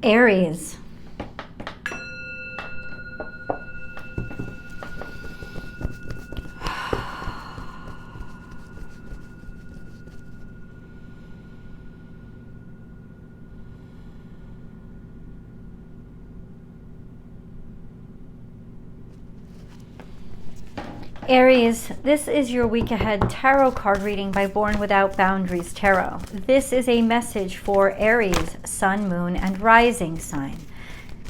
Aries. Aries, this is your week ahead tarot card reading by Born Without Boundaries Tarot. This is a message for Aries, Sun, Moon, and Rising sign.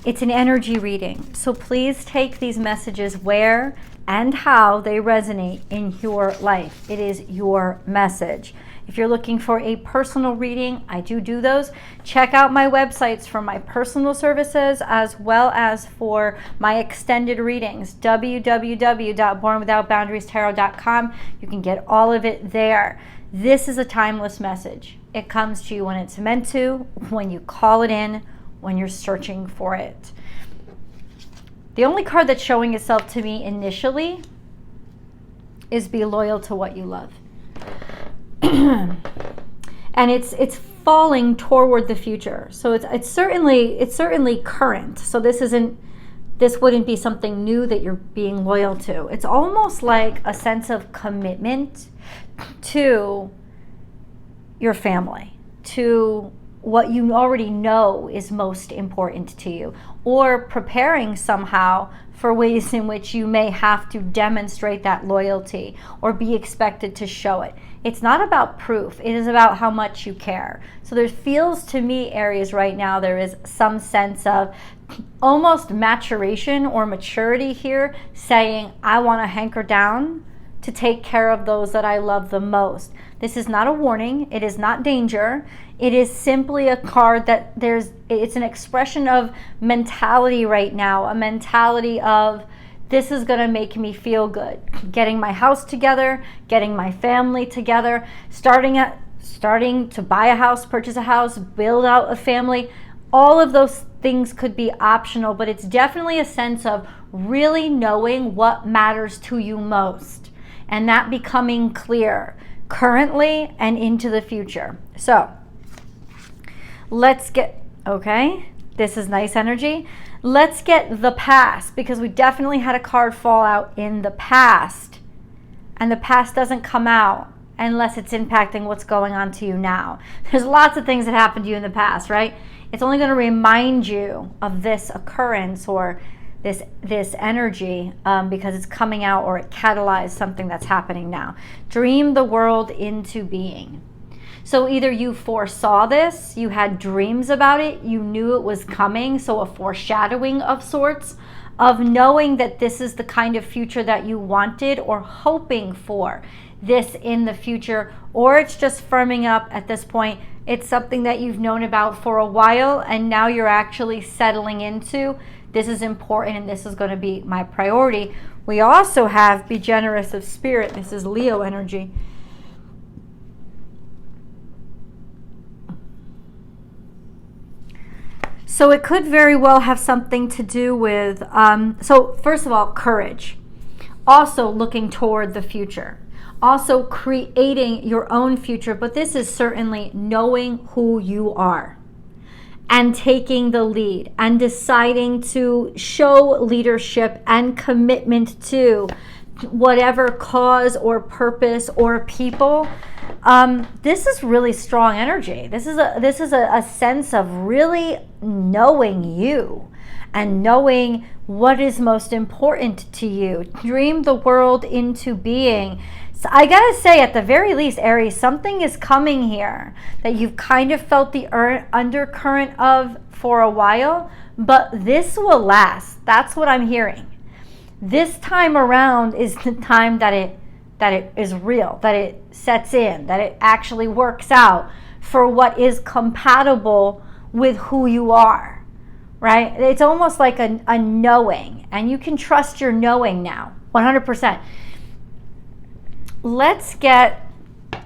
It's an energy reading, so please take these messages where and how they resonate in your life. It is your message. If you're looking for a personal reading, I do those. Check out my websites for my personal services as well as for my extended readings, www.bornwithoutboundariestarot.com. You can get all of it there. This is a timeless message. It comes to you when it's meant to, when you call it in, when you're searching for it. The only card that's showing itself to me initially is be loyal to what you love. And it's falling toward the future, so it's certainly current. So this wouldn't be something new that you're being loyal to. It's almost like a sense of commitment to your family, to what you already know is most important to you, or preparing somehow for ways in which you may have to demonstrate that loyalty or be expected to show it. It's not about proof. It is about how much you care. So there feels to me, Aries, right now, there is some sense of almost maturation or maturity here, saying, I want to hanker down to take care of those that I love the most. This is not a warning. It is not danger. It is simply a card that it's an expression of mentality right now, a mentality of, this is going to make me feel good. Getting my house together, getting my family together, starting to buy a house, purchase a house, build out a family. All of those things could be optional, but it's definitely a sense of really knowing what matters to you most and that becoming clear currently and into the future. So let's get, okay, this is nice energy. Let's get the past, because we definitely had a card fall out in the past, and the past doesn't come out unless it's impacting what's going on to you now. There's lots of things that happened to you in the past, right? It's only going to remind you of this occurrence or this energy because it's coming out, or it catalyzed something that's happening now. Dream the world into being. So either you foresaw this, you had dreams about it, you knew it was coming, so a foreshadowing of sorts, of knowing that this is the kind of future that you wanted or hoping for this in the future, or it's just firming up at this point. It's something that you've known about for a while and now you're actually settling into, this is important and this is going to be my priority. We also have be generous of spirit. This is Leo energy. So it could very well have something to do with, so first of all, courage. Also looking toward the future. Also creating your own future, but this is certainly knowing who you are and taking the lead and deciding to show leadership and commitment to whatever cause or purpose or people. This is really strong energy. This is a sense of really knowing you and knowing what is most important to you. Dream the world into being. So I gotta say, at the very least, Aries, something is coming here that you've kind of felt the undercurrent of for a while, but this will last. That's what I'm hearing. This time around is the time that it is real, that it sets in, that it actually works out for what is compatible with who you are, right? It's almost like a knowing, and you can trust your knowing now, 100%. Let's get,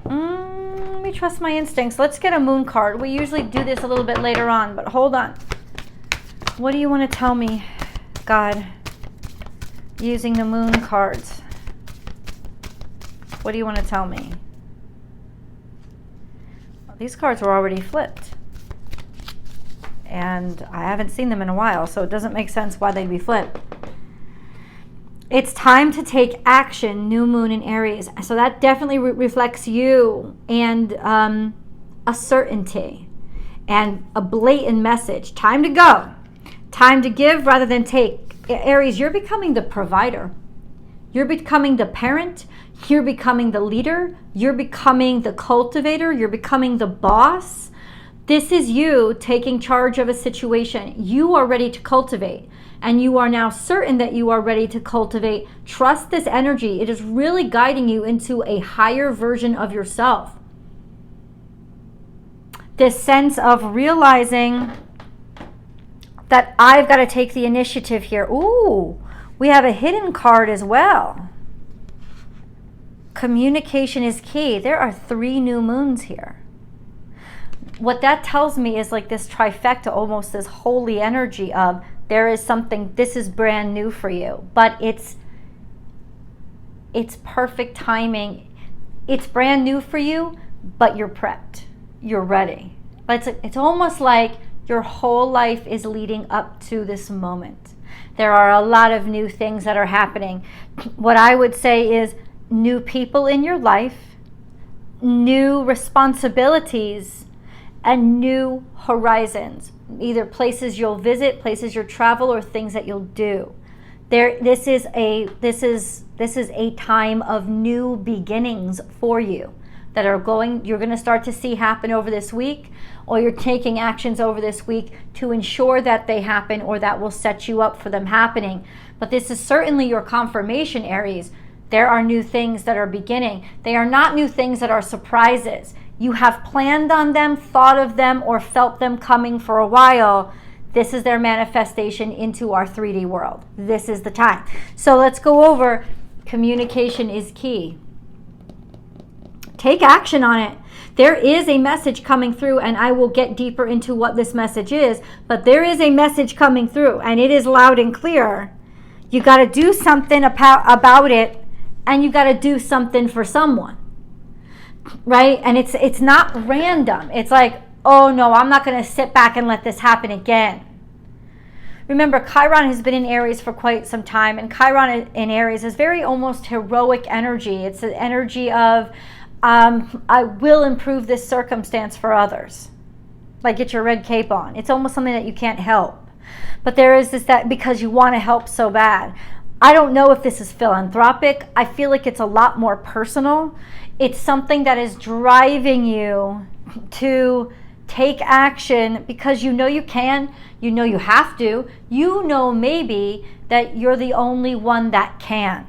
let me trust my instincts. Let's get a moon card. We usually do this a little bit later on, but hold on. What do you want to tell me, God, using the moon cards? What do you want to tell me? Well, these cards were already flipped. and I haven't seen them in a while, so it doesn't make sense why they'd be flipped. It's time to take action, new moon in Aries. So that definitely reflects you and a certainty and a blatant message. Time to go. Time to give rather than take. Aries, you're becoming the provider. You're becoming the parent. You're becoming the leader. You're becoming the cultivator. You're becoming the boss. This is you taking charge of a situation. You are ready to cultivate, and you are now certain that you are ready to cultivate. Trust this energy. It is really guiding you into a higher version of yourself. This sense of realizing that I've got to take the initiative here. Ooh, we have a hidden card as well. Communication is key. There are 3 new moons here. What that tells me is like this trifecta, almost this holy energy of there is something, this is brand new for you, but it's perfect timing. It's brand new for you, but you're prepped. You're ready. But it's almost like your whole life is leading up to this moment. There are a lot of new things that are happening. What I would say is new people in your life, new responsibilities, and new horizons. Either places you'll visit, places you'll travel, or things that you'll do. This is a time of new beginnings for you that you're going to start to see happen over this week, or you're taking actions over this week to ensure that they happen, or that will set you up for them happening. But this is certainly your confirmation, Aries. There are new things that are beginning. They are not new things that are surprises. You have planned on them, thought of them, or felt them coming for a while. This is their manifestation into our 3D world. This is the time. So let's go over communication is key. Take action on it. There is a message coming through, and I will get deeper into what this message is, but there is a message coming through, and it is loud and clear. You got to do something about it, and you got to do something for someone. Right? And it's not random. It's like, oh no, I'm not going to sit back and let this happen again. Remember, Chiron has been in Aries for quite some time, and Chiron in Aries is very almost heroic energy. It's an energy of, I will improve this circumstance for others. Like, get your red cape on. It's almost something that you can't help. But there is that because you want to help so bad. I don't know if this is philanthropic. I feel like it's a lot more personal. It's something that is driving you to take action because you know you can, you know you have to, you know maybe that you're the only one that can.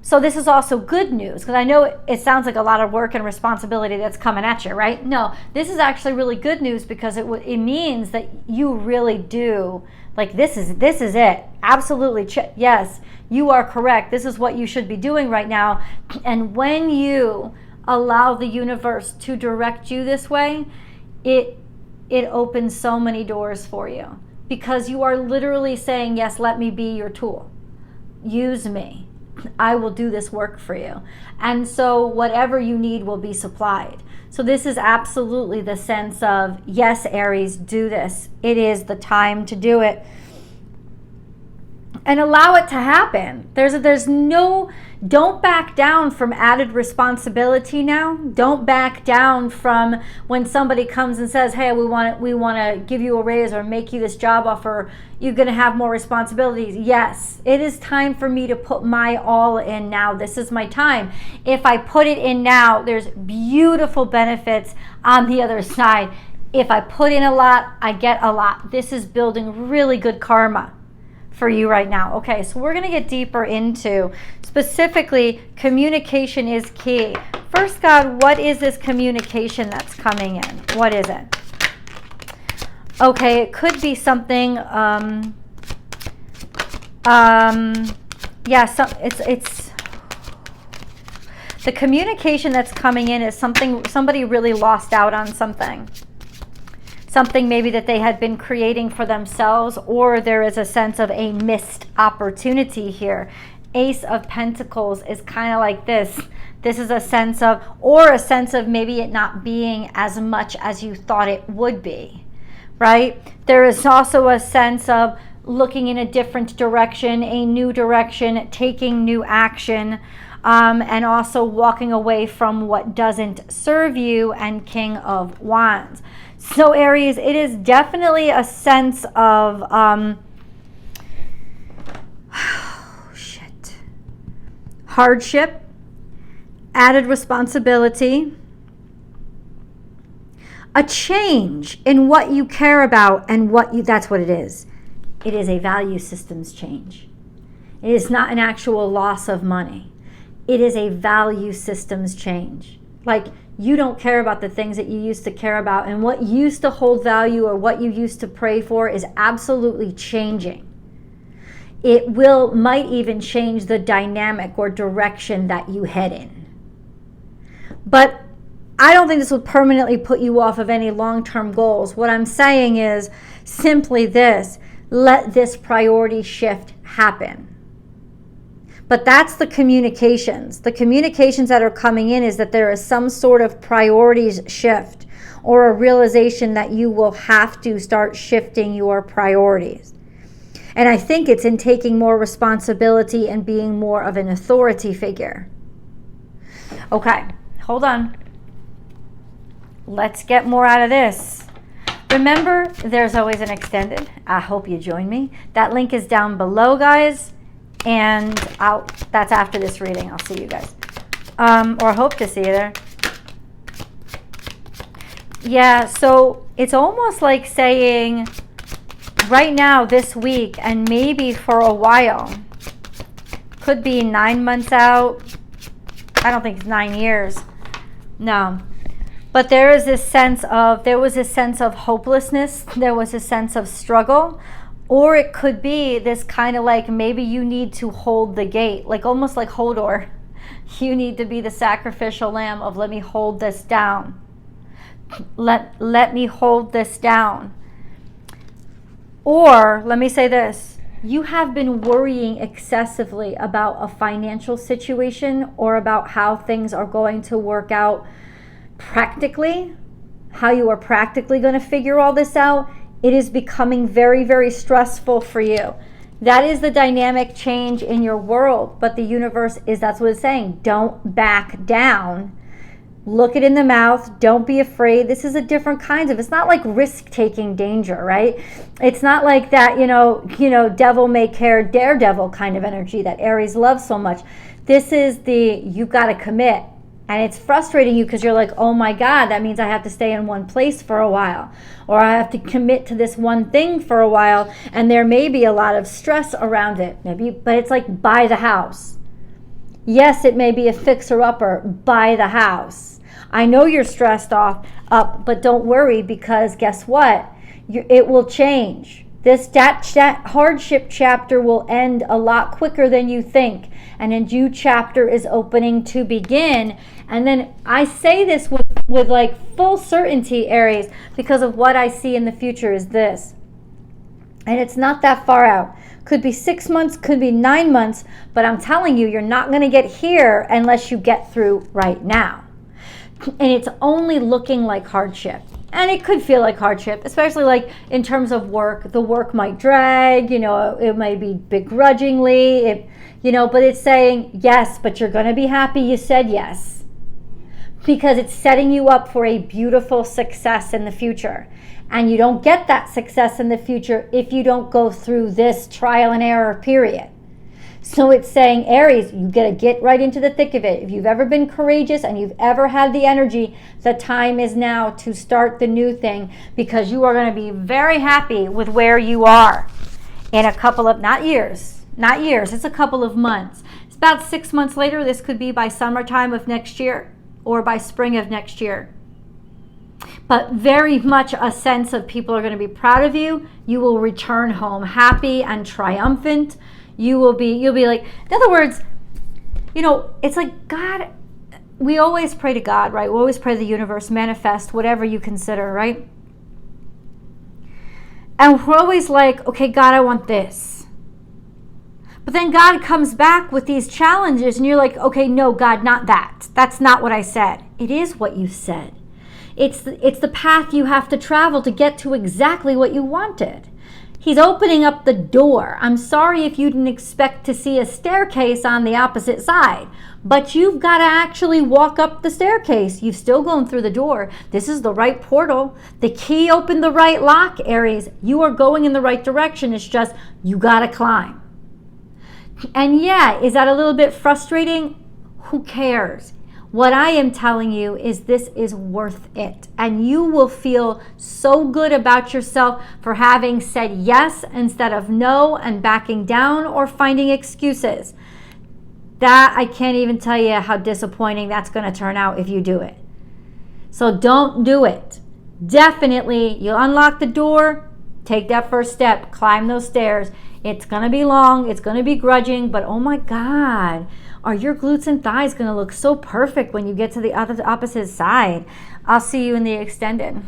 So this is also good news, because I know it sounds like a lot of work and responsibility that's coming at you, right? No, this is actually really good news, because it means that you really do, like, this is it. Absolutely, yes, you are correct. This is what you should be doing right now. And when you allow the universe to direct you this way, it opens so many doors for you, because you are literally saying, yes, let me be your tool. Use me. I will do this work for you. And so whatever you need will be supplied. So this is absolutely the sense of, yes, Aries, do this. It is the time to do it. And allow it to happen. Don't back down from added responsibility now. Don't back down from when somebody comes and says, hey, we want to give you a raise or make you this job offer. You're going to have more responsibilities. Yes, it is time for me to put my all in now. This is my time. If I put it in now, there's beautiful benefits on the other side. If I put in a lot, I get a lot. This is building really good karma for you right now. Okay, so we're going to get deeper into specifically communication is key. First, God, what is this communication that's coming in? What is it? Okay, it could be something, it's the communication that's coming in is somebody really lost out on something maybe that they had been creating for themselves, or there is a sense of a missed opportunity here. Ace of Pentacles is kind of like this. This is a sense of maybe it not being as much as you thought it would be. right? There is also a sense of looking in a different direction, a new direction, taking new action, and also walking away from what doesn't serve you, and King of Wands. So Aries, it is definitely a sense of hardship, added responsibility, a change in what you care about and that's what it is. It is a value systems change. It is not an actual loss of money. It is a value systems change. Like, you don't care about the things that you used to care about, and what used to hold value or what you used to pray for is absolutely changing. It might even change the dynamic or direction that you head in. But I don't think this will permanently put you off of any long-term goals. What I'm saying is simply this: let this priority shift happen. But that's the communications. The communications that are coming in is that there is some sort of priorities shift, or a realization that you will have to start shifting your priorities. And I think it's in taking more responsibility and being more of an authority figure. Okay, hold on. Let's get more out of this. Remember, there's always an extended. I hope you join me. That link is down below, guys. And that's after this reading. I'll see you guys. Or hope to see you there. Yeah, so it's almost like saying right now, this week, and maybe for a while, could be 9 months out. I don't think it's 9 years. No. But there was a sense of hopelessness. There was a sense of struggle. Or it could be this kind of like, maybe you need to hold the gate, like almost like Hodor. You need to be the sacrificial lamb of, let me hold this down. Let me hold this down. Or let me say this: you have been worrying excessively about a financial situation, or about how things are going to work out practically, how you are practically going to figure all this out. It is becoming very, very stressful for you. That is the dynamic change in your world. But the universe that's what it's saying. Don't back down. Look it in the mouth. Don't be afraid. This is a different kind of, it's not like risk-taking danger, right? It's not like that, devil may care, daredevil kind of energy that Aries loves so much. This is you've got to commit. And it's frustrating you because you're like, oh my God, that means I have to stay in one place for a while. Or I have to commit to this one thing for a while. And there may be a lot of stress around it. But it's like, buy the house. Yes, it may be a fixer-upper. Buy the house. I know you're stressed up, but don't worry, because guess what? It will change. That hardship chapter will end a lot quicker than you think. And a new chapter is opening to begin. And then I say this with like full certainty, Aries, because of what I see in the future is this. And it's not that far out. Could be 6 months, could be 9 months, but I'm telling you, you're not going to get here unless you get through right now. And it's only looking like hardship. And it could feel like hardship, especially like in terms of work. The work might drag, it might be begrudgingly, but it's saying, yes, but you're going to be happy you said yes. Because it's setting you up for a beautiful success in the future. And you don't get that success in the future if you don't go through this trial and error period. So it's saying, Aries, you got to get right into the thick of it. If you've ever been courageous and you've ever had the energy, the time is now to start the new thing, because you are going to be very happy with where you are in a couple of, not years, it's a couple of months. It's about 6 months later. This could be by summertime of next year or by spring of next year. But very much a sense of people are going to be proud of you. You will return home happy and triumphant. You'll be like, in other words, it's like God, we always pray to God, right? We always pray to the universe, manifest whatever you consider, right? And we're always like, okay, God, I want this. But then God comes back with these challenges and you're like, okay, no, God, not that. That's not what I said. It is what you said. It's the path you have to travel to get to exactly what you wanted. He's opening up the door. I'm sorry if you didn't expect to see a staircase on the opposite side, but you've got to actually walk up the staircase. You've still gone through the door. This is the right portal. The key opened the right lock, Aries. You are going in the right direction. It's just you got to climb. And yeah, is that a little bit frustrating? Who cares? What I am telling you is this is worth it. And you will feel so good about yourself for having said yes instead of no and backing down or finding excuses. That, I can't even tell you how disappointing that's going to turn out if you do it. So don't do it. Definitely, you unlock the door, take that first step, climb those stairs. It's going to be long, it's going to be grudging, but oh my God, are your glutes and thighs going to look so perfect when you get to the other opposite side? I'll see you in the extended.